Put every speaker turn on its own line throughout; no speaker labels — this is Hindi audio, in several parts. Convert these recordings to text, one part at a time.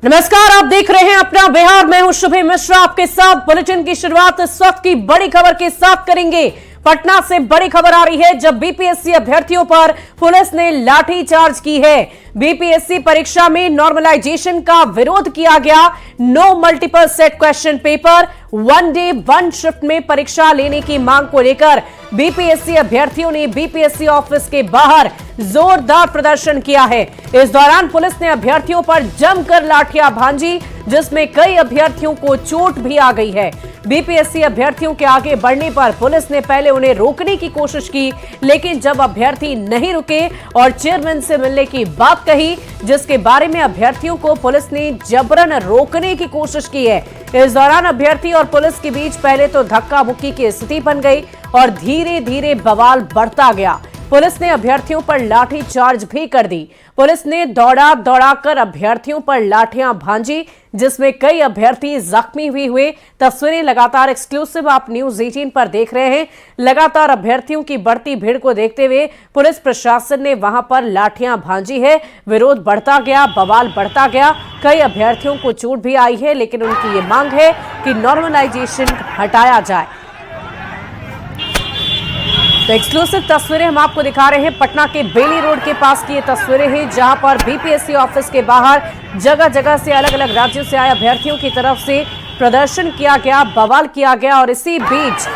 नमस्कार, आप देख रहे हैं अपना बिहार। मैं हूं शुभे मिश्रा, आपके साथ बुलेटिन की शुरुआत इस वक्त की बड़ी खबर के साथ करेंगे। पटना से बड़ी खबर आ रही है, जब बीपीएससी अभ्यर्थियों पर पुलिस ने लाठीचार्ज की है। बीपीएससी परीक्षा में नॉर्मलाइजेशन का विरोध किया गया। No multiple set question paper, one day one shift में परीक्षा लेने की मांग को लेकर बीपीएससी अभ्यर्थियों ने बीपीएससी ऑफिस के बाहर जोरदार प्रदर्शन किया है। इस दौरान पुलिस ने अभ्यर्थियों पर जमकर लाठियां भांजी, जिसमें कई अभ्यर्थियों को चोट भी आ गई है। बीपीएससी अभ्यर्थियों के आगे बढ़ने पर पुलिस ने पहले उन्हें रोकने की कोशिश की, लेकिन जब अभ्यर्थी नहीं रुके और चेयरमैन से मिलने की बात कही, जिसके बारे में अभ्यर्थियों को पुलिस ने जबरन रोकने की कोशिश की है। इस दौरान अभ्यर्थी और पुलिस के बीच पहले तो धक्का मुक्की की स्थिति बन गई और धीरे धीरे बवाल बढ़ता गया। पुलिस ने अभ्यर्थियों पर लाठी चार्ज भी कर दी। पुलिस ने दौड़ाकर अभ्यर्थियों पर लाठियां भांजी, जिसमें कई अभ्यर्थी जख्मी भी हुए। तस्वीरें लगातार एक्सक्लूसिव आप न्यूज 18 पर देख रहे हैं। लगातार अभ्यर्थियों की बढ़ती भीड़ को देखते हुए पुलिस प्रशासन ने वहां पर लाठियां भांजी है। विरोध बढ़ता गया, बवाल बढ़ता गया। कई अभ्यर्थियों को चोट भी आई है, लेकिन उनकी ये मांग है कि नॉर्मलाइजेशन हटाया जाए। तो एक्सक्लूसिव तस्वीरें हम आपको दिखा रहे हैं। पटना के बेली रोड के पास की ये तस्वीरें हैं, जहां पर बीपीएससी ऑफिस के बाहर जगह जगह से अलग अलग राज्यों से आए अभ्यर्थियों की तरफ से प्रदर्शन किया गया, बवाल किया गया और इसी बीच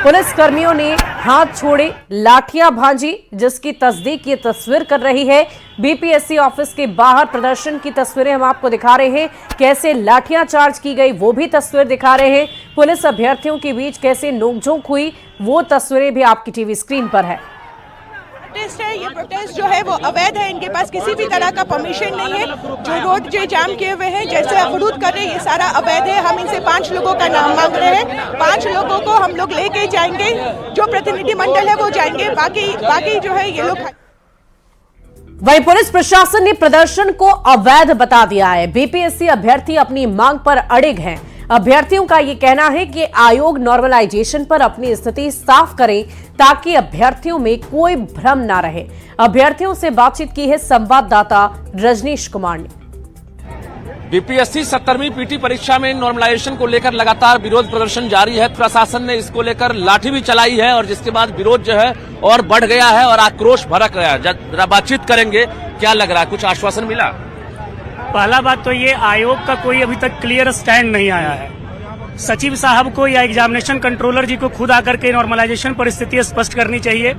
पुलिस कर्मियों ने हाथ छोड़े, लाठियां भांजी, जिसकी तस्दीक ये तस्वीर कर रही है। बीपीएससी ऑफिस के बाहर प्रदर्शन की तस्वीरें हम आपको दिखा रहे हैं। कैसे लाठियां चार्ज की गई वो भी तस्वीर दिखा रहे हैं। पुलिस अभ्यर्थियों के बीच कैसे नोकझोंक हुई वो तस्वीरें भी आपकी टीवी स्क्रीन पर है।
प्रोटेस्ट है, ये प्रोटेस्ट जो है वो अवैध है। इनके पास किसी भी तरह का परमिशन नहीं है। जो रोड जो जाम किए हुए हैं, जैसे अवरोध कर रहे हैं, ये सारा अवैध है। हम इनसे 5 लोगों का नाम मांग रहे हैं। 5 लोगों को हम लोग लेके जाएंगे, जो प्रतिनिधि मंडल है वो जाएंगे, बाकी जो है ये लोग।
वहीं पुलिस प्रशासन ने प्रदर्शन को अवैध बता दिया है। बीपीएससी अभ्यर्थी अपनी मांग पर अड़िग हैं। अभ्यर्थियों का ये कहना है कि आयोग नॉर्मलाइजेशन पर अपनी स्थिति साफ करे, ताकि अभ्यर्थियों में कोई भ्रम ना रहे। अभ्यर्थियों से बातचीत की है संवाददाता रजनीश कुमार ने।
बीपीएससी 70वीं पीटी परीक्षा में नॉर्मलाइजेशन को लेकर लगातार विरोध प्रदर्शन जारी है। प्रशासन ने इसको लेकर लाठी भी चलाई है और जिसके बाद विरोध जो है और बढ़ गया है और आक्रोश भड़क गया है। जरा बातचीत करेंगे, क्या लग रहा है, कुछ आश्वासन मिला?
पहला बात तो ये, आयोग का कोई अभी तक क्लियर स्टैंड नहीं आया है। सचिव साहब को या एग्जामिनेशन कंट्रोलर जी को खुद आकर के नॉर्मलाइजेशन परिस्थिति स्पष्ट करनी चाहिए,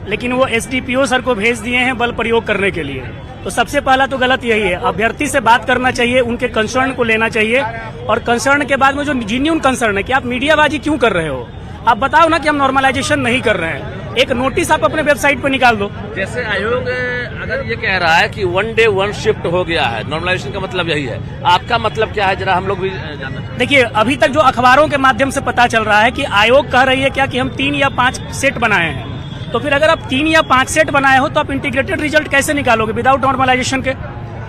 लेकिन वो एसडीपीओ सर को भेज दिए हैं बल प्रयोग करने के लिए। तो सबसे पहला तो गलत यही है। अभ्यर्थी से बात करना चाहिए, उनके कंसर्न को लेना चाहिए और कंसर्न के बाद में जो जेन्युइन कंसर्न है कि आप मीडियाबाजी क्यों कर रहे हो, आप बताओ ना कि हम नॉर्मलाइजेशन नहीं कर रहे हैं। एक नोटिस आप अपने वेबसाइट पर निकाल दो।
जैसे आयोग अगर ये कह रहा है कि वन डे वन शिफ्ट हो गया है, नॉर्मलाइजेशन का मतलब यही है, आपका मतलब क्या है, जरा हम लोग भी जानना चाहते हैं।
देखिए, अभी तक जो अखबारों के माध्यम से पता चल रहा है कि आयोग कह रही है क्या कि हम 3 या 5 सेट बनाए हैं। तो फिर अगर आप 3 या 5 सेट बनाए हो तो आप इंटीग्रेटेड रिजल्ट कैसे निकालोगे विदाउट नॉर्मलाइजेशन के?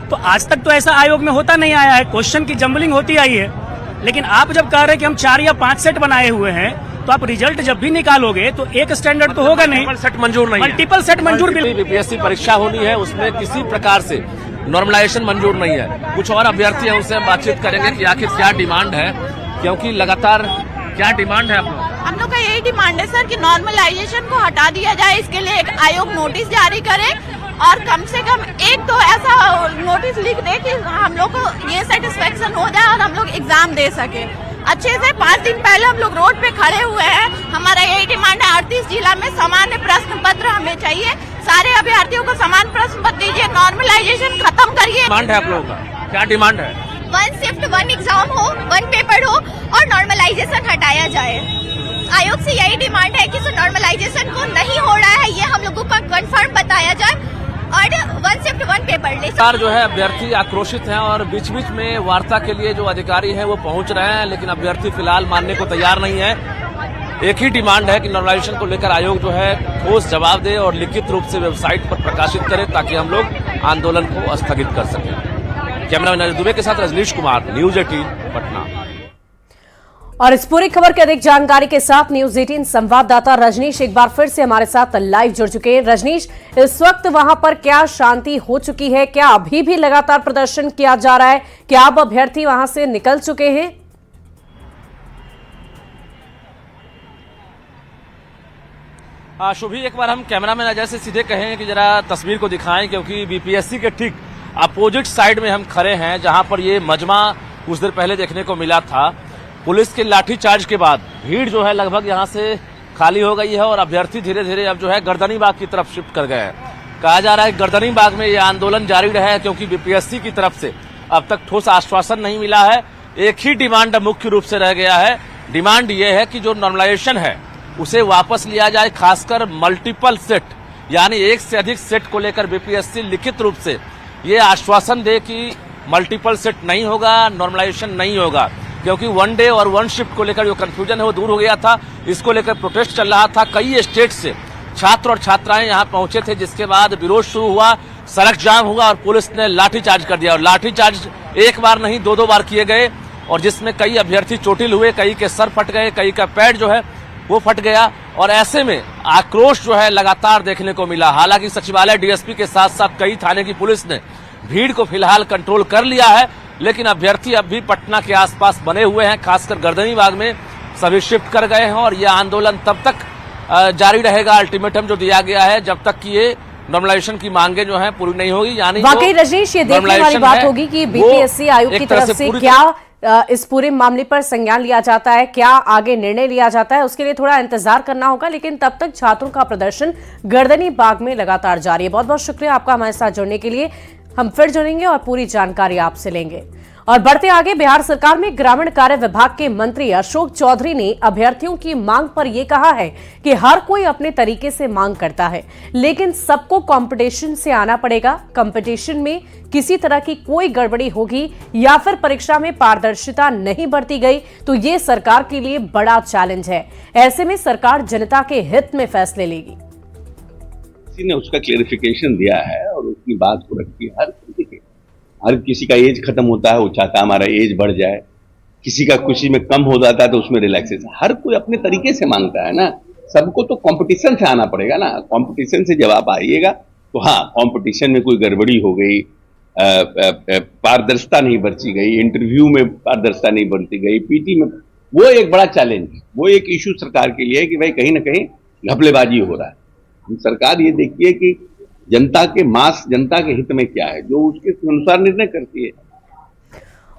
तो आज तक तो ऐसा आयोग में होता नहीं आया है, क्वेश्चन की जम्बलिंग होती आई है। लेकिन आप जब कह रहे हैं कि हम 4 या 5 सेट बनाए हुए हैं, तो आप रिजल्ट जब भी निकालोगे तो एक स्टैंडर्ड तो होगा नहीं।
सेट मंजूर नहीं,
मल्टीपल सेट मंजूर।
बीपीएससी परीक्षा होनी है, उसमें किसी प्रकार से नॉर्मलाइजेशन मंजूर नहीं है। कुछ और अभ्यर्थी हैं, उनसे हम बातचीत करेंगे कि आखिर क्या डिमांड है, क्योंकि लगातार क्या डिमांड है आप लोग?
हम लोग का यही डिमांड है सर कि नॉर्मलाइजेशन को हटा दिया जाए। इसके लिए एक आयोग नोटिस जारी करे और कम से कम एक तो ऐसा नोटिस लिख दे कि हम लोग को ये सेटिस्फेक्शन हो जाए और हम लोग एग्जाम दे सके अच्छे से। 5 दिन पहले हम लोग रोड पे खड़े हुए हैं। हमारा यही डिमांड है, 38 जिला में समान प्रश्न पत्र हमें चाहिए। सारे अभ्यर्थियों को समान प्रश्न पत्र दीजिए, नॉर्मलाइजेशन खत्म करिए।
डिमांड है आप लोगों का, क्या डिमांड है?
1 शिफ्ट 1 एग्जाम हो, 1 पेपर हो और नॉर्मलाइजेशन हटाया जाए। आयोग से यही डिमांड है कि नॉर्मलाइजेशन को नहीं हो रहा है, ये हम लोगों को कंफर्म बताया जाए और 1 शिफ्ट 1 पेपर ले।
सरकार जो है, अभ्यर्थी आक्रोशित हैं और बीच बीच में वार्ता के लिए जो अधिकारी हैं वो पहुंच रहे हैं, लेकिन अभ्यर्थी फिलहाल मानने को तैयार नहीं है। एक ही डिमांड है कि नॉर्मलाइजेशन को लेकर आयोग जो है ठोस जवाब दे और लिखित रूप से वेबसाइट पर प्रकाशित करे, ताकि हम लोग आंदोलन को स्थगित कर सकें। कैमरामैन दुबे के साथ रजनीश कुमार, न्यूज 18 पटना।
और इस पूरी खबर की अधिक जानकारी के साथ न्यूज 18 संवाददाता रजनीश एक बार फिर से हमारे साथ लाइव जुड़ चुके हैं। रजनीश, इस वक्त वहां पर क्या शांति हो चुकी है? क्या अभी भी लगातार प्रदर्शन किया जा रहा है? क्या अब अभ्यर्थी वहां से निकल चुके हैं?
शुभी, एक बार हम कैमरा मैन अजय से सीधे कहें कि जरा तस्वीर को दिखाएं, क्योंकि बीपीएससी के ठीक अपोजिट साइड में हम खड़े हैं, जहां पर ये मजमा कुछ देर पहले देखने को मिला था। पुलिस के लाठीचार्ज के बाद भीड़ जो है लगभग यहां से खाली हो गई है और अभ्यर्थी धीरे धीरे अब जो है गर्दनी बाग की तरफ शिफ्ट कर गए हैं। कहा जा रहा है गर्दनी बाग में ये आंदोलन जारी रहा है, क्योंकि बीपीएससी की तरफ से अब तक ठोस आश्वासन नहीं मिला है। एक ही डिमांड मुख्य रूप से रह गया है। डिमांड ये है कि जो नॉर्मलाइजेशन है उसे वापस लिया जाए, खासकर मल्टीपल सेट यानी एक से अधिक सेट को लेकर बीपीएससी लिखित रूप से ये आश्वासन दे कि मल्टीपल सेट नहीं होगा, नॉर्मलाइजेशन नहीं होगा, क्योंकि वन डे और वन शिफ्ट को लेकर जो कंफ्यूजन है वो दूर हो गया था। इसको लेकर प्रोटेस्ट चल रहा था। कई स्टेट से छात्र और छात्राएं यहां पहुंचे थे, जिसके बाद विरोध शुरू हुआ, सड़क जाम हुआ और पुलिस ने लाठीचार्ज कर दिया। और लाठीचार्ज एक बार नहीं दो बार किए गए, और जिसमें कई अभ्यर्थी चोटिल हुए, कई के सर फट गए, कई का पैर जो है वो फट गया। और ऐसे में आक्रोश जो है लगातार देखने को मिला। हालांकि सचिवालय डीएसपी के साथ साथ कई थाने की पुलिस ने भीड़ को फिलहाल कंट्रोल कर लिया है, लेकिन अभ्यर्थी अब भी पटना के आसपास बने हुए हैं, खासकर गर्दनी बाग में सभी शिफ्ट कर गए हैं। और यह आंदोलन तब तक जारी रहेगा, अल्टीमेटम जो दिया गया है, जब तक कि ये नॉर्मलाइजेशन की मांगे जो है पूरी नहीं होगी। यानी
वाकई रजनीश, ये देखने वाली बात होगी कि बीपीएससी आयोग की तरफ से क्या इस पूरे मामले पर संज्ञान लिया जाता है, क्या आगे निर्णय लिया जाता है, उसके लिए थोड़ा इंतजार करना होगा। लेकिन तब तक छात्रों का प्रदर्शन गर्दनी बाग में लगातार जारी है। बहुत बहुत शुक्रिया आपका हमारे साथ जुड़ने के लिए। हम फिर जुड़ेंगे और पूरी जानकारी आपसे लेंगे। और बढ़ते आगे, बिहार सरकार में ग्रामीण कार्य विभाग के मंत्री अशोक चौधरी ने अभ्यर्थियों की मांग पर यह कहा है कि हर कोई अपने तरीके से मांग करता है, लेकिन सबको कंपटीशन से आना पड़ेगा। कंपटीशन में किसी तरह की कोई गड़बड़ी होगी या फिर परीक्षा में पारदर्शिता नहीं बरती गई तो ये सरकार के लिए बड़ा चैलेंज है। ऐसे में सरकार जनता के हित में फैसले लेगी।
किसी ने उसका क्लेरिफिकेशन दिया है और उसकी बात को रखी है। हर किसी का एज खत्म होता है, वो चाहता है हमारा एज बढ़ जाए, किसी का खुशी में कम हो जाता है तो उसमें रिलैक्सेशन। हर कोई अपने तरीके से मांगता है ना, सबको तो कंपटीशन से आना पड़ेगा ना। कंपटीशन से जब आप आइएगा तो हाँ, कंपटीशन में कोई गड़बड़ी हो गई, पारदर्शिता नहीं बरती गई, इंटरव्यू में पारदर्शिता नहीं बरती गई, पीटी में, वो एक बड़ा चैलेंज है। वो एक इशू सरकार के लिए है कि भाई कहीं ना कहीं घपलेबाजी हो रहा है। हम सरकार ये देखिए कि जनता के मास, जनता के हित में क्या है, जो उसके अनुसार निर्णय करती है।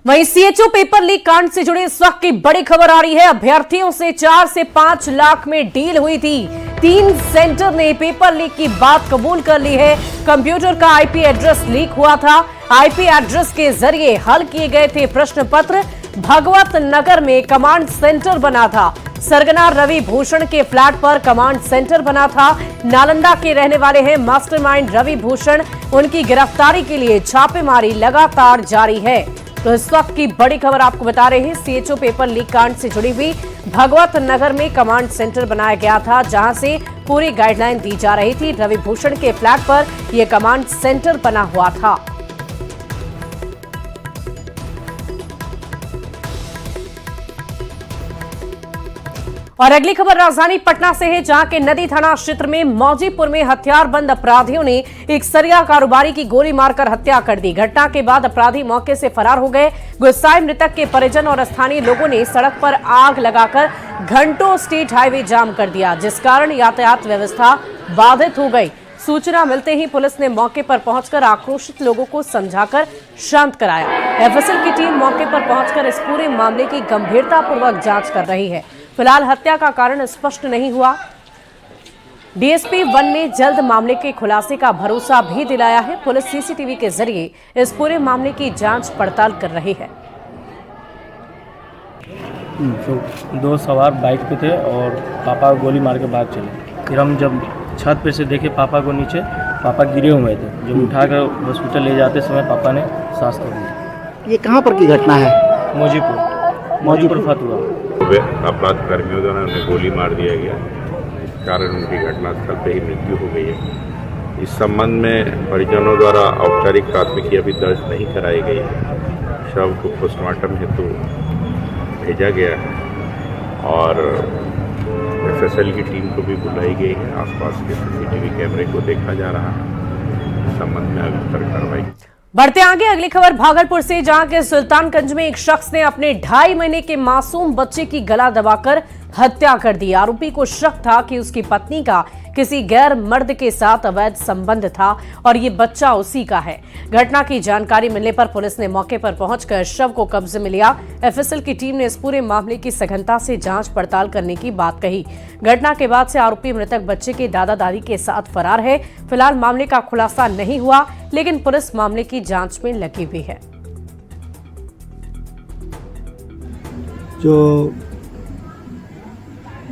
वहीं सीएचओ पेपर लीक कांड से जुड़े इस वक्त की बड़ी खबर आ रही है। अभ्यर्थियों से 4 से 5 लाख में डील हुई थी। 3 सेंटर ने पेपर लीक की बात कबूल कर ली है। कंप्यूटर का आईपी एड्रेस लीक हुआ था। आईपी एड्रेस के जरिए हल किए गए थे प्रश्न पत्र। भगवत नगर में कमांड सेंटर बना था। सरगना रवि भूषण के फ्लैट पर कमांड सेंटर बना था। नालंदा के रहने वाले हैं मास्टरमाइंड रवि भूषण। उनकी गिरफ्तारी के लिए छापेमारी लगातार जारी है। तो इस वक्त की बड़ी खबर आपको बता रहे हैं, सीएचओ पेपर लीक कांड से जुड़ी हुई भगवत नगर में कमांड सेंटर बनाया गया था, जहां से पूरी गाइडलाइन दी जा रही थी। रवि भूषण के फ्लैट पर यह कमांड सेंटर बना हुआ था। और अगली खबर राजधानी पटना से है, जहां के नदी थाना क्षेत्र में मौजीपुर में हथियारबंद अपराधियों ने एक सरिया कारोबारी की गोली मारकर हत्या कर दी। घटना के बाद अपराधी मौके से फरार हो गए। गुस्साए मृतक के परिजन और स्थानीय लोगों ने सड़क पर आग लगाकर घंटों स्टेट हाईवे जाम कर दिया, जिस कारण यातायात व्यवस्था बाधित हो गई। सूचना मिलते ही पुलिस ने मौके पर पहुंचकर आक्रोशित लोगों को समझाकर शांत कराया। एफएसएल की टीम मौके पर पहुंचकर इस पूरे मामले की गंभीरतापूर्वक जांच कर रही है। फिलहाल हत्या का कारण स्पष्ट नहीं हुआ। डीएसपी 1 ने जल्द मामले के खुलासे का भरोसा भी दिलाया है। पुलिस सीसीटीवी के जरिए इस पूरे मामले की जांच पड़ताल कर रही है।
दो सवार बाइक पे थे और पापा गोली मार के भाग चले। फिर हम जब छत पे से देखे पापा को नीचे, पापा गिरे हुए थे। जब उठाकर हॉस्पिटल ले जाते समय पापा ने सांस तोड़ दी।
ये कहाँ पर की घटना है?
मौजीपुर फतुहा।
अपराध कर्मियों द्वारा उन्हें गोली मार दिया गया, कारण उनकी घटनास्थल पर ही मृत्यु हो गई है। इस संबंध में परिजनों द्वारा औपचारिक प्राथमिकी अभी दर्ज नहीं कराई गई है। शव को पोस्टमार्टम हेतु भेजा गया है। और एफएसएल की टीम को भी बुलाई गई है। आसपास के सीसीटीवी कैमरे को देखा जा रहा है। इस संबंध में अग्रिम कार्रवाई।
बढ़ते आगे अगली खबर भागलपुर से, जहां के सुल्तानगंज में एक शख्स ने अपने 2.5 महीने के मासूम बच्चे की गला दबाकर हत्या कर दी। आरोपी को शक था कि उसकी पत्नी का किसी गैर मर्द के साथ अवैध संबंध था और ये बच्चा उसी का है। घटना की जानकारी मिलने पर पुलिस ने मौके पर पहुंचकर शव को कब्जे में लिया। एफएसएल की टीम ने इस पूरे मामले की सघनता से जांच पड़ताल करने की बात कही। घटना के बाद से आरोपी मृतक बच्चे के दादा दादी के साथ फरार है। फिलहाल मामले का खुलासा नहीं हुआ, लेकिन पुलिस मामले की जांच में लगी हुई है।
जो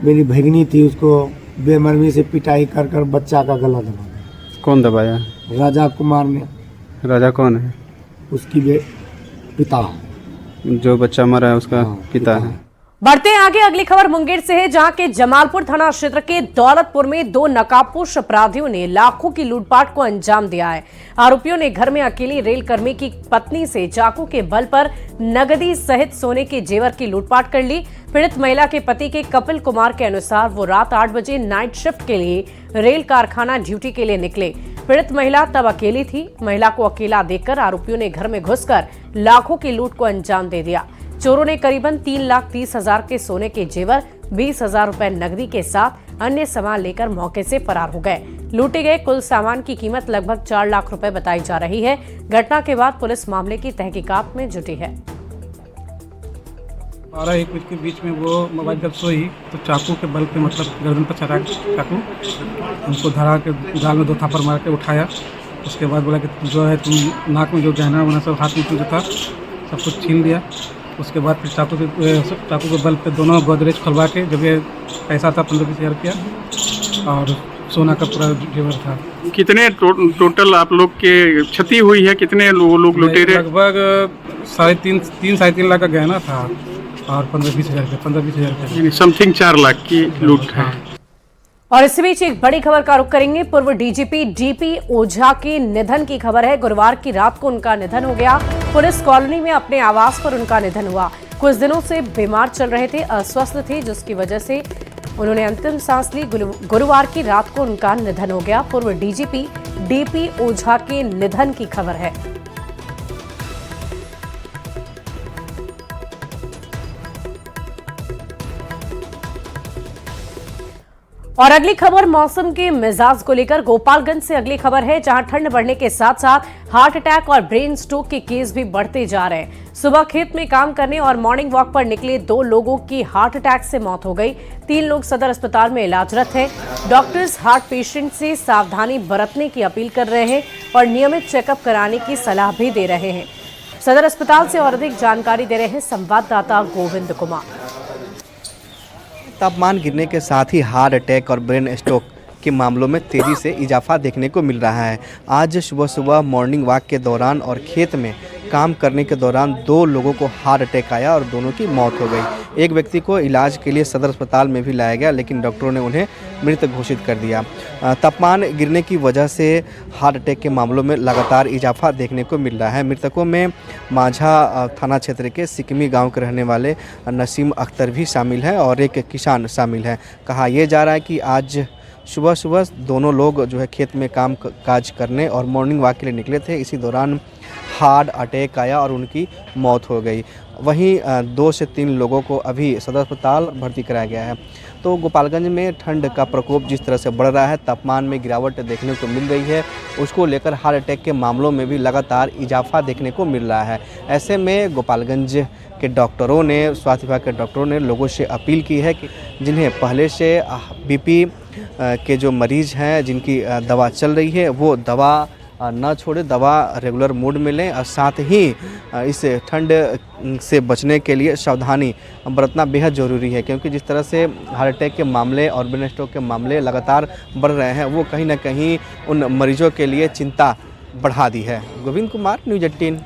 मेरी भगिनी थी उसको बेमर्मी से पिटाई कर कर बच्चा का गला दबा दिया।
कौन दबाया?
राजा कुमार ने।
राजा कौन है?
उसकी पिता।
जो बच्चा मरा है उसका पिता है।
बढ़ते आगे अगली खबर मुंगेर से है, जहां के जमालपुर थाना क्षेत्र के दौलतपुर में 2 नकाबपोश अपराधियों ने लाखों की लूटपाट को अंजाम दिया है। आरोपियों ने घर में अकेली रेल कर्मी की पत्नी से चाकू के बल पर नगदी सहित सोने के जेवर की लूटपाट कर ली। पीड़ित महिला के पति के कपिल कुमार के अनुसार वो रात 8 बजे नाइट शिफ्ट के लिए रेल कारखाना ड्यूटी के लिए निकले। पीड़ित महिला तब अकेली थी। महिला को अकेला देखकर आरोपियों ने घर में घुसकर लाखों की लूट को अंजाम दे दिया। चोरों ने करीबन 3,30,000 के सोने के जेवर, 20,000 रुपए नकदी के साथ अन्य सामान लेकर मौके से फरार हो गए। लूटे गए कुल सामान की कीमत लगभग 4 लाख रुपए बताई जा रही है। घटना के बाद पुलिस मामले की तहकीकात में जुटी है।
12-1 बजे के बीच में वो मोबाइल जब सोई तो चाकू के बल पे, मतलब गर्दन पर चढ़ा चाकू, उनको धरा के गाल में 2 थापड़ मार के उठाया। उसके बाद बोला कि जो है तुम नाक में जो गहना वहना सब, हाथ में जो था सब कुछ छीन लिया। उसके बाद फिर चाकू के बल पे दोनों गोदरेज खुलवा के, जब ये पैसा था 15-20 हज़ार रुपया और सोना का पूरा जेवर था।
कितने टोटल आप लोग के क्षति हुई है? कितने लोग लुटेरे?
लगभग 3.5 लाख का गहना था और 15-20 हज़ार
समथिंग 4 लाख की लूट है।
और इसी बीच एक बड़ी खबर का रुख करेंगे। पूर्व डीजीपी डीपी ओझा के निधन की खबर है। गुरुवार की रात को उनका निधन हो गया। पुलिस कॉलोनी में अपने आवास पर उनका निधन हुआ। कुछ दिनों से बीमार चल रहे थे, अस्वस्थ थे, जिसकी वजह से उन्होंने अंतिम सांस ली। गुरुवार की रात को उनका निधन हो गया। पूर्व डीजीपी डीपी ओझा के निधन की खबर है। और अगली खबर मौसम के मिजाज को लेकर गोपालगंज से अगली खबर है, जहां ठंड बढ़ने के साथ साथ हार्ट अटैक और ब्रेन स्ट्रोक के केस भी बढ़ते जा रहे हैं। सुबह खेत में काम करने और मॉर्निंग वॉक पर निकले 2 लोगों की हार्ट अटैक से मौत हो गई। 3 लोग सदर अस्पताल में इलाजरत हैं। डॉक्टर्स हार्ट पेशेंट से सावधानी बरतने की अपील कर रहे हैं और नियमित चेकअप कराने की सलाह भी दे रहे हैं। सदर अस्पताल से और अधिक जानकारी दे रहे हैं संवाददाता गोविंद कुमार।
तापमान गिरने के साथ ही हार्ट अटैक और ब्रेन स्ट्रोक के मामलों में तेज़ी से इजाफा देखने को मिल रहा है। आज सुबह सुबह मॉर्निंग वॉक के दौरान और खेत में काम करने के दौरान 2 लोगों को हार्ट अटैक आया और दोनों की मौत हो गई। एक व्यक्ति को इलाज के लिए सदर अस्पताल में भी लाया गया, लेकिन डॉक्टरों ने उन्हें मृत घोषित कर दिया। तापमान गिरने की वजह से हार्ट अटैक के मामलों में लगातार इजाफा देखने को मिल रहा है। मृतकों में माझा थाना क्षेत्र के सिकमी गाँव के रहने वाले नसीम अख्तर भी शामिल हैं और एक किसान शामिल है। कहा यह जा रहा है कि आज सुबह सुबह दोनों लोग जो है खेत में काम काज करने और मॉर्निंग वॉक के लिए निकले थे। इसी दौरान हार्ट अटैक आया और उनकी मौत हो गई। वहीं 2 से 3 लोगों को अभी सदर अस्पताल भर्ती कराया गया है। तो गोपालगंज में ठंड का प्रकोप जिस तरह से बढ़ रहा है, तापमान में गिरावट देखने को मिल रही है, उसको लेकर हार्ट अटैक के मामलों में भी लगातार इजाफा देखने को मिल रहा है। ऐसे में गोपालगंज के डॉक्टरों ने, स्वास्थ्य विभाग के डॉक्टरों ने लोगों से अपील की है कि जिन्हें पहले से बीपी के जो मरीज़ हैं, जिनकी दवा चल रही है, वो दवा न छोड़े, दवा रेगुलर मोड में लें और साथ ही इस ठंड से बचने के लिए सावधानी बरतना बेहद ज़रूरी है, क्योंकि जिस तरह से हार्ट अटैक के मामले और ब्रेन स्ट्रोक के मामले लगातार बढ़ रहे हैं, वो कहीं ना कहीं उन मरीजों के लिए चिंता बढ़ा दी है। गोविंद कुमार, न्यूज़ 18,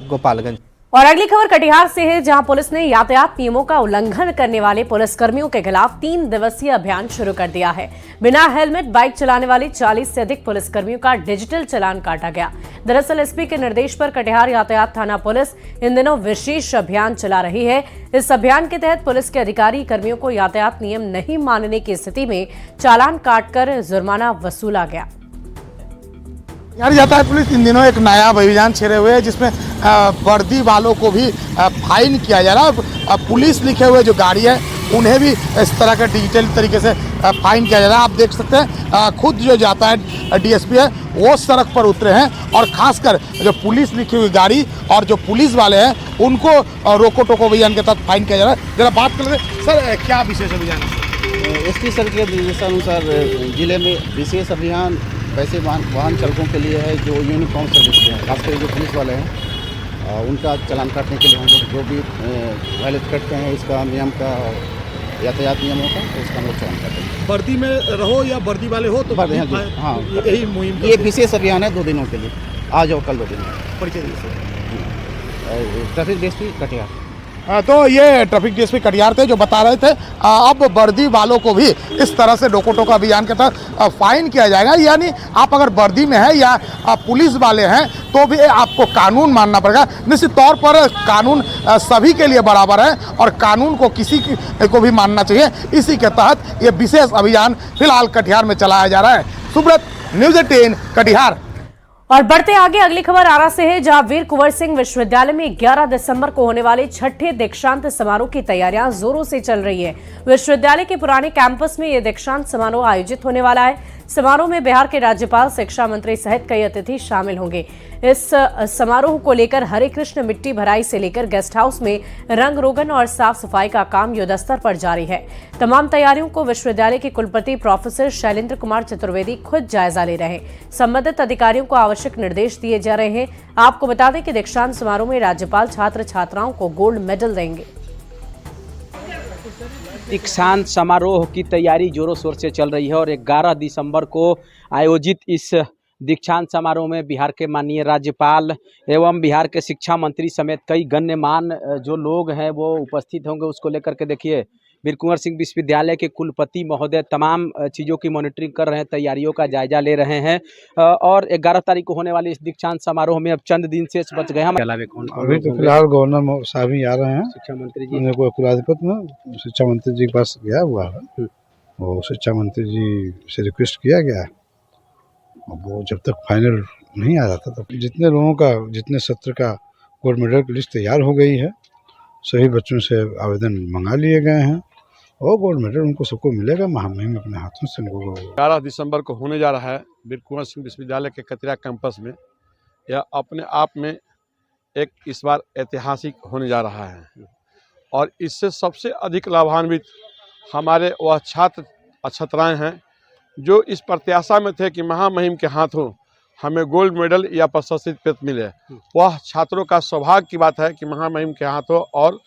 गोपालगंज।
और अगली खबर कटिहार से है, जहां पुलिस ने यातायात नियमों का उल्लंघन करने वाले पुलिसकर्मियों के खिलाफ 3 दिवसीय अभियान शुरू कर दिया है। बिना हेलमेट बाइक चलाने वाले 40 से अधिक पुलिसकर्मियों का डिजिटल चालान काटा गया। दरअसल एसपी के निर्देश पर कटिहार यातायात थाना पुलिस इन दिनों विशेष अभियान चला रही है। इस अभियान के तहत पुलिस के अधिकारी कर्मियों को यातायात नियम नहीं मानने की स्थिति में चालान काटकर जुर्माना वसूला गया।
यातायात पुलिस इन दिनों एक नया अभियान छेड़े हुए है, जिसमें वर्दी वालों को भी फाइन किया जा रहा है। पुलिस लिखे हुए जो गाड़ी है उन्हें भी इस तरह का डिजिटल तरीके से फाइन किया जा रहा है। आप देख सकते हैं खुद जो यातायात डीएसपी है वो सड़क पर उतरे हैं और खासकर जो पुलिस लिखी हुई गाड़ी और जो पुलिस वाले हैं उनको रोको टोको अभियान के तहत फाइन किया जा रहा है। जरा बात कर लेते सर, क्या विशेष अभियान है?
एसपी सर के निर्देशानुसार जिले में विशेष अभियान वैसे वाहन चालकों के लिए है जो यूनिफॉर्म सर्विस हैं, खासकर जो पुलिस वाले हैं उनका चालान काटने के लिए हम लोग जो भी वायलेट करते हैं इसका नियम का यातायात नियमों का तो उसका हम लोग चालान काटते हैं।
वर्दी में रहो या वर्दी वाले हो तो
हाँ,
यही मुहिम
ये विशेष अभियान है 2 दिनों के लिए, आज और कल 2 दिन।
परिचय
ट्रैफिक डीएसपी कटिहार।
तो ये ट्रैफिक डीएसपी कटिहार थे जो बता रहे थे अब वर्दी वालों को भी इस तरह से रोको टोको अभियान के तहत फाइन किया जाएगा। यानी आप अगर वर्दी में है या पुलिस वाले हैं तो भी आपको कानून मानना पड़ेगा। निश्चित तौर पर कानून सभी के लिए बराबर है और कानून को किसी को भी मानना चाहिए। इसी के तहत ये विशेष अभियान फिलहाल कटिहार में चलाया जा रहा है। सुब्रत, न्यूज़ 18 कटिहार।
और बढ़ते आगे अगली खबर आरा से है, जहां वीर कुंवर सिंह विश्वविद्यालय में 11 दिसंबर को होने वाले 6ठे दीक्षांत समारोह की तैयारियां जोरों से चल रही है। विश्वविद्यालय के पुराने कैंपस में यह दीक्षांत समारोह आयोजित होने वाला है। समारोह में बिहार के राज्यपाल, शिक्षा मंत्री सहित कई अतिथि शामिल होंगे। इस समारोह को लेकर हरे कृष्ण मिट्टी भराई से लेकर गेस्ट हाउस में रंग रोगन और साफ सफाई का काम युद्धस्तर पर जारी है। तमाम तैयारियों को विश्वविद्यालय के कुलपति प्रोफेसर शैलेंद्र कुमार चतुर्वेदी खुद जायजा ले रहे हैं। संबंधित अधिकारियों को आवश्यक निर्देश दिए जा रहे हैं। आपको बता दें कि दीक्षांत समारोह में राज्यपाल छात्र छात्राओं को गोल्ड मेडल देंगे।
दीक्षांत समारोह की तैयारी जोरों शोर से चल रही है और 11 दिसंबर को आयोजित इस दीक्षांत समारोह में बिहार के माननीय राज्यपाल एवं बिहार के शिक्षा मंत्री समेत कई गण्यमान्य जो लोग हैं वो उपस्थित होंगे। उसको लेकर के देखिए वीर कुंवर सिंह विश्वविद्यालय के कुलपति महोदय तमाम चीज़ों की मॉनिटरिंग कर रहे हैं, तैयारियों का जायजा ले रहे हैं। और 11 तारीख को होने वाले इस दीक्षांत समारोह में अब चंद दिन से बच गए। हम
अभी तो फिलहाल गवर्नर साहब ही आ रहे हैं,
शिक्षा मंत्री जी
कुलाधिपति में शिक्षा मंत्री जी के पास गया हुआ है और शिक्षा मंत्री जी से रिक्वेस्ट किया गया है। वो जब तक फाइनल नहीं आ जाता तो जितने लोगों का जितने सत्र का गोल्ड मेडल की लिस्ट तैयार हो गई है, सभी बच्चों से आवेदन मंगा लिए गए हैं और गोल्ड मेडल उनको सबको मिलेगा। महामहिम अपने हाथों से उनको
11 दिसंबर को होने जा रहा है वीर कुंवर सिंह विश्वविद्यालय के कतरिया कैंपस में। यह अपने आप में एक इस बार ऐतिहासिक होने जा रहा है और इससे सबसे अधिक लाभान्वित हमारे वह छात्र छात्राएं हैं जो इस प्रत्याशा में थे कि महामहिम के हाथों हमें गोल्ड मेडल या प्रशस्ति पत्र मिले। वह छात्रों का सौभाग्य की बात है कि महामहिम के हाथों और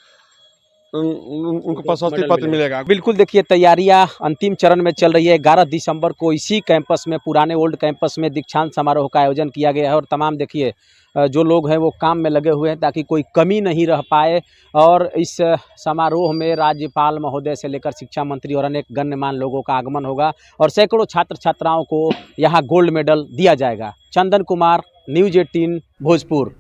उनको प्रशस्ति पत्र मिलेगा।
बिल्कुल, देखिए तैयारियां अंतिम चरण में चल रही है। 11 दिसंबर को इसी कैंपस में, पुराने ओल्ड कैंपस में दीक्षांत समारोह का आयोजन किया गया है और तमाम देखिए जो लोग हैं वो काम में लगे हुए हैं ताकि कोई कमी नहीं रह पाए। और इस समारोह में राज्यपाल महोदय से लेकर शिक्षा मंत्री और अनेक गण्यमान्य लोगों का आगमन होगा और सैकड़ों छात्र छात्राओं को यहाँ गोल्ड मेडल दिया जाएगा। चंदन कुमार, न्यूज़ 18 भोजपुर।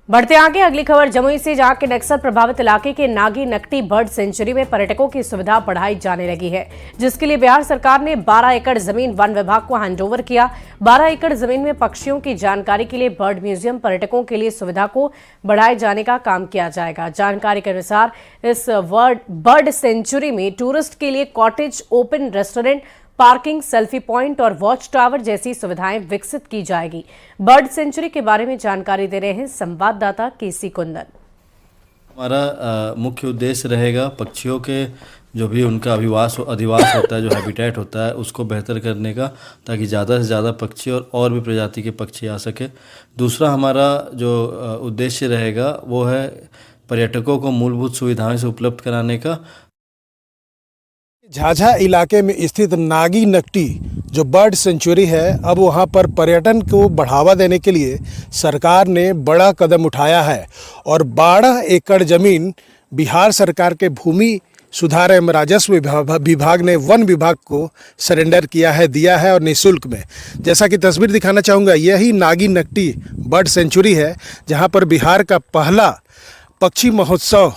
बढ़ते आगे अगली खबर जमुई से, जहां के नक्सल प्रभावित इलाके के नागी नकटी बर्ड सेंचुरी में पर्यटकों की सुविधा बढ़ाई जाने लगी है, जिसके लिए बिहार सरकार ने 12 एकड़ जमीन वन विभाग को हैंडओवर किया। 12 एकड़ जमीन में पक्षियों की जानकारी के लिए बर्ड म्यूजियम पर्यटकों के लिए सुविधा को बढ़ाए जाने का काम किया जाएगा। जानकारी के अनुसार इस बर्ड सेंचुरी में टूरिस्ट के लिए cottage, open restaurant, parking, selfie point और वॉच टावर जैसी सुविधाएं विकसित की जाएगी। बर्ड सेंचुरी के बारे में जानकारी दे रहे हैं संवाददाता केसी कुंदन।
हमारा मुख्य उद्देश्य रहेगा पक्षियों के जो भी उनका अधिवास होता है, जो हैबिटेट होता है, उसको बेहतर करने का, ताकि ज़्यादा से ज़्यादा पक्षी और भी प्रजाति के पक्षी आ सके। दूसरा हमारा जो उद्देश्य रहेगा वो है पर्यटकों को मूलभूत सुविधाएं से उपलब्ध कराने का।
झाझा इलाके में स्थित नागी नकटी जो बर्ड सेंचुरी है, अब वहां पर पर्यटन को बढ़ावा देने के लिए सरकार ने बड़ा कदम उठाया है और 12 एकड़ जमीन बिहार सरकार के भूमि सुधार एवं राजस्व विभाग ने वन विभाग को सरेंडर किया है, दिया है और निःशुल्क में। जैसा कि तस्वीर दिखाना चाहूँगा, यही नागी नकटी बर्ड सेंचुरी है जहाँ पर बिहार का पहला पक्षी महोत्सव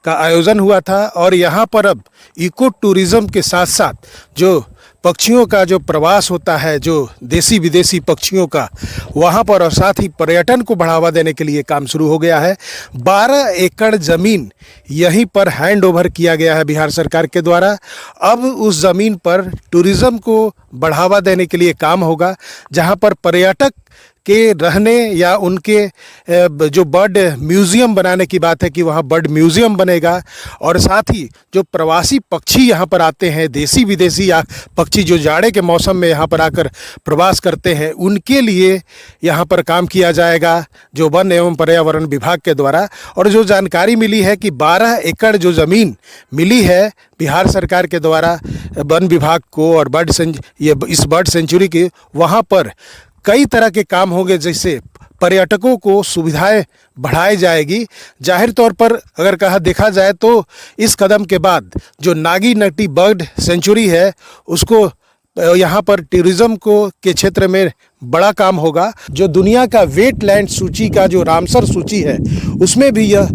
का आयोजन हुआ था और यहाँ पर अब इको टूरिज्म के साथ साथ जो पक्षियों का जो प्रवास होता है, जो देसी विदेशी पक्षियों का, वहाँ पर और साथ ही पर्यटन को बढ़ावा देने के लिए काम शुरू हो गया है। 12 एकड़ ज़मीन यहीं पर हैंड ओवर किया गया है बिहार सरकार के द्वारा। अब उस ज़मीन पर टूरिज़्म को बढ़ावा देने के लिए काम होगा, जहाँ पर पर्यटक के रहने या उनके जो बर्ड म्यूज़ियम बनाने की बात है कि वहाँ बर्ड म्यूज़ियम बनेगा और साथ ही जो प्रवासी पक्षी यहाँ पर आते हैं, देसी विदेशी या पक्षी जो जाड़े के मौसम में यहाँ पर आकर प्रवास करते हैं, उनके लिए यहाँ पर काम किया जाएगा जो वन एवं पर्यावरण विभाग के द्वारा। और जो जानकारी मिली है कि 12 एकड़ जो ज़मीन मिली है बिहार सरकार के द्वारा वन विभाग को और इस बर्ड सेंचुरी के, वहाँ पर कई तरह के काम होंगे, जैसे पर्यटकों को सुविधाएं बढ़ाई जाएगी। जाहिर तौर पर अगर देखा जाए तो इस कदम के बाद जो नागी नकटी बर्ड सेंचुरी है उसको यहाँ पर टूरिज्म को के क्षेत्र में बड़ा काम होगा। जो दुनिया का वेटलैंड सूची का जो रामसर सूची है उसमें भी यह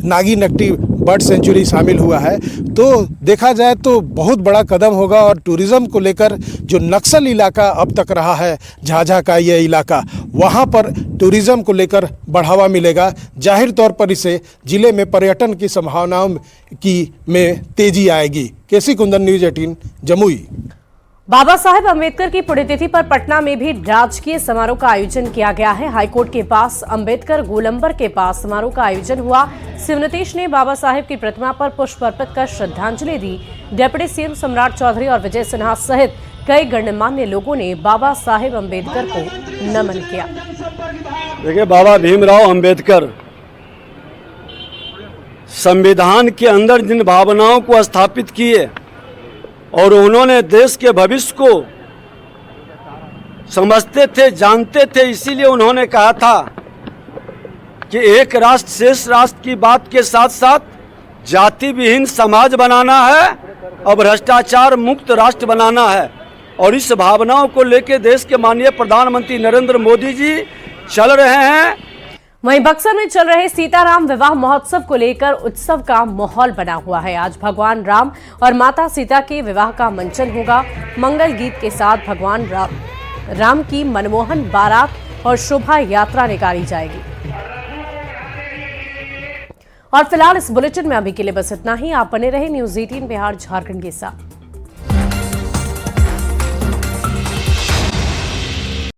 नागी नकटी बर्ड सेंचुरी शामिल हुआ है। तो देखा जाए तो बहुत बड़ा कदम होगा और टूरिज्म को लेकर जो नक्सल इलाका अब तक रहा है झाझा का ये इलाका, वहाँ पर टूरिज्म को लेकर बढ़ावा मिलेगा। जाहिर तौर पर इसे जिले में पर्यटन की संभावनाओं में तेजी आएगी। केसी कुंदन, न्यूज़ 18, जमुई।
बाबा साहेब अंबेडकर की पुण्यतिथि पर पटना में भी राजकीय समारोह का आयोजन किया गया है। हाईकोर्ट के पास अंबेडकर गोलंबर के पास समारोह का आयोजन हुआ। सीएम नीतीश ने बाबा साहेब की प्रतिमा पर पुष्प अर्पित कर श्रद्धांजलि दी। डिप्टी सीएम सम्राट चौधरी और विजय सिन्हा सहित कई गणमान्य लोगों ने बाबा साहेब अंबेडकर को नमन किया।
देखिए, बाबा भीमराव अंबेडकर संविधान के अंदर जिन भावनाओं को स्थापित किए और उन्होंने देश के भविष्य को समझते थे, जानते थे, इसीलिए उन्होंने कहा था कि एक राष्ट्र शेष राष्ट्र की बात के साथ साथ जाति विहीन समाज बनाना है और भ्रष्टाचार मुक्त राष्ट्र बनाना है। और इस भावनाओं को लेकर देश के माननीय प्रधानमंत्री नरेंद्र मोदी जी चल रहे हैं।
वहीं बक्सर में चल रहे सीताराम विवाह महोत्सव को लेकर उत्सव का माहौल बना हुआ है। आज भगवान राम और माता सीता के विवाह का मंचन होगा। मंगल गीत के साथ भगवान राम की मनमोहन बारात और शोभा यात्रा निकाली जाएगी। और फिलहाल इस बुलेटिन में अभी के लिए बस इतना ही। आप बने रहे न्यूज़ 18 बिहार झारखंड के साथ।